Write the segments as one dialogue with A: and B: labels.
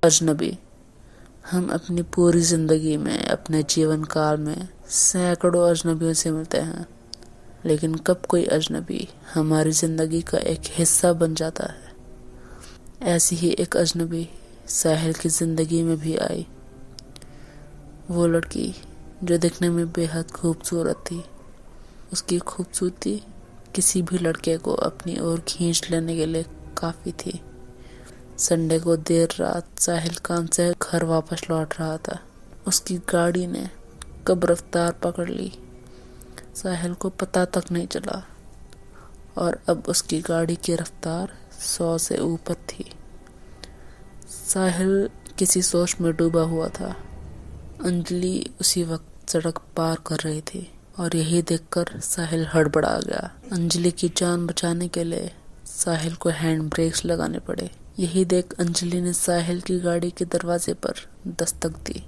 A: अजनबी। हम अपनी पूरी जिंदगी में, अपने जीवन काल में सैकड़ों अजनबियों से मिलते हैं, लेकिन कब कोई अजनबी हमारी जिंदगी का एक हिस्सा बन जाता है। ऐसी ही एक अजनबी साहिल की जिंदगी में भी आई। वो लड़की जो दिखने में बेहद खूबसूरत थी। उसकी खूबसूरती किसी भी लड़के को अपनी ओर खींच लेने के लिए काफी थी। संडे को देर रात साहिल काम से घर वापस लौट रहा था। उसकी गाड़ी ने कब रफ्तार पकड़ ली, साहिल को पता तक नहीं चला, और अब उसकी गाड़ी की रफ्तार 100 से ऊपर थी। साहिल किसी सोच में डूबा हुआ था। अंजलि उसी वक्त सड़क पार कर रही थी और यही देखकर साहिल हड़बड़ा गया। अंजलि की जान बचाने के लिए साहिल को हैंड ब्रेक्स लगाने पड़े। यही देख अंजलि ने साहिल की गाड़ी के दरवाजे पर दस्तक दी।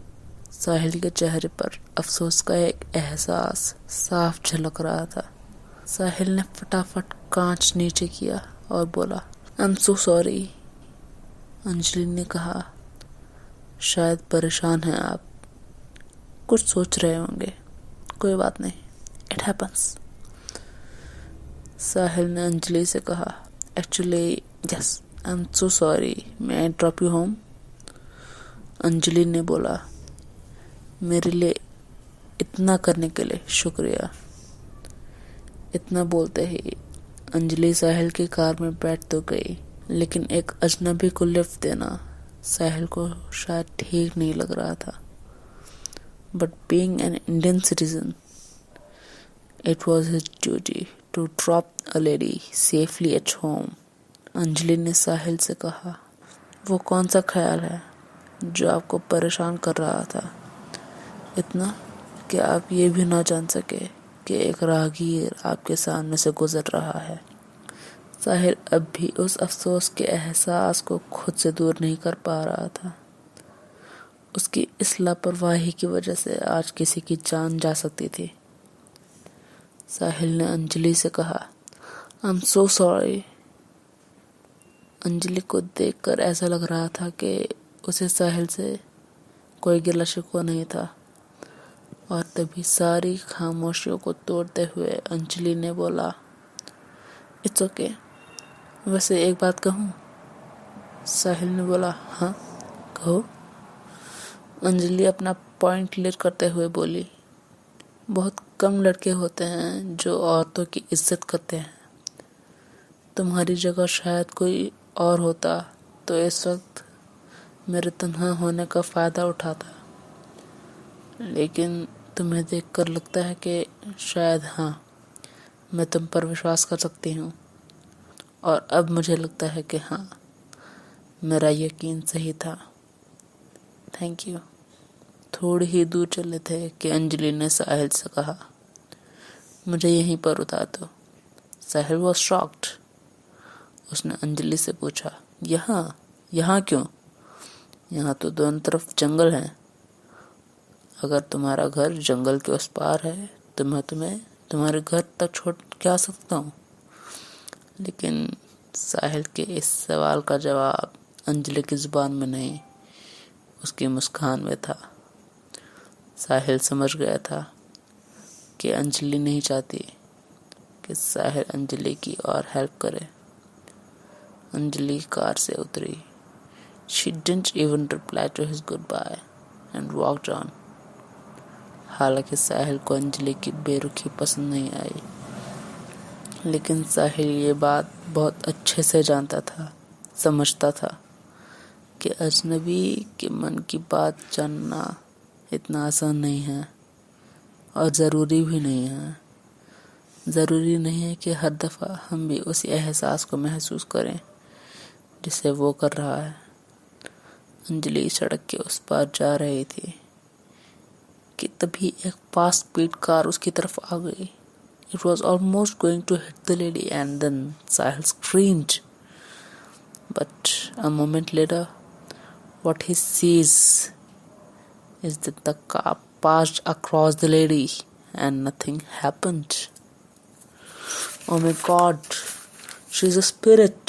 A: साहिल के चेहरे पर अफसोस का एक एहसास साफ झलक रहा था। साहिल ने फटाफट कांच नीचे किया और बोला, I am so sorry. Anjali ने कहा, शायद परेशान हैं आप, कुछ सोच रहे होंगे, कोई बात नहीं, इट हैपन्स। साहिल ने अंजलि से कहा, actually yes, I am so sorry, may I drop you home. Anjali ने बोला, मेरे लिए इतना करने के लिए शुक्रिया। इतना बोलते ही अंजलि साहिल की कार में बैठ तो गई, लेकिन एक अजनबी को लिफ्ट देना साहिल को शायद ठीक नहीं लग रहा था। But being an Indian citizen, it was his duty to drop a lady safely at home. Anjali ने साहिल से कहा, वो कौन सा ख्याल है जो आपको परेशान कर रहा था, इतना कि आप ये भी ना जान सके कि एक राहगीर आपके सामने से गुजर रहा है। साहिल अब भी उस अफसोस के एहसास को खुद से दूर नहीं कर पा रहा था। उसकी इस लापरवाही की वजह से आज किसी की जान जा सकती थी। साहिल ने अंजलि से कहा, I am so sorry. Anjali को देखकर ऐसा लग रहा था कि उसे साहिल से कोई गिला शिकवा नहीं था, और तभी सारी खामोशियों को तोड़ते हुए अंजलि ने बोला, इट्स ओके, वैसे एक बात कहूँ? साहिल ने बोला, हाँ कहो। अंजलि अपना पॉइंट क्लियर करते हुए बोली, बहुत कम लड़के होते हैं जो औरतों की इज्जत करते हैं। तुम्हारी जगह शायद कोई और होता तो इस वक्त मेरे तन्हा होने का फ़ायदा उठाता, लेकिन तुम्हें देखकर लगता है कि शायद हाँ, मैं तुम पर विश्वास कर सकती हूँ, और अब मुझे लगता है कि हाँ, मेरा यकीन सही था। Thank you. थोड़ी ही दूर चले थे कि अंजलि ने साहिल से कहा, मुझे यहीं पर उतार दो। साहिल वॉज शॉक्ड। उसने अंजलि से पूछा, यहाँ क्यों? यहाँ तो दोनों तरफ जंगल है। अगर तुम्हारा घर जंगल के उस पार है तो मैं तुम्हें तुम्हारे घर तक छोड़ के आ सकता हूँ। लेकिन साहिल के इस सवाल का जवाब अंजलि की जुबान में नहीं, उसकी मुस्कान में था। साहिल समझ गया था कि अंजलि नहीं चाहती कि साहिल अंजलि की और हेल्प करे। अंजलि कार से उतरी। She didn't even reply to his goodbye and walked on. हालांकि साहिल को अंजलि की बेरुखी पसंद नहीं आई, लेकिन साहिल ये बात बहुत अच्छे से जानता था, समझता था कि अजनबी के मन की बात जानना इतना आसान नहीं है, और ज़रूरी भी नहीं है। ज़रूरी नहीं है कि हर दफ़ा हम भी उसी एहसास को महसूस करें जिसे वो कर रहा है। अंजलि सड़क के उस पार जा रही थी कि तभी एक फास्ट स्पीड कार उसकी तरफ आ गई। It was almost going to hit the lady, and then Sahil screamed. But a moment later, what he sees is that the car passed across the lady and nothing happened. Oh my God, she's a spirit.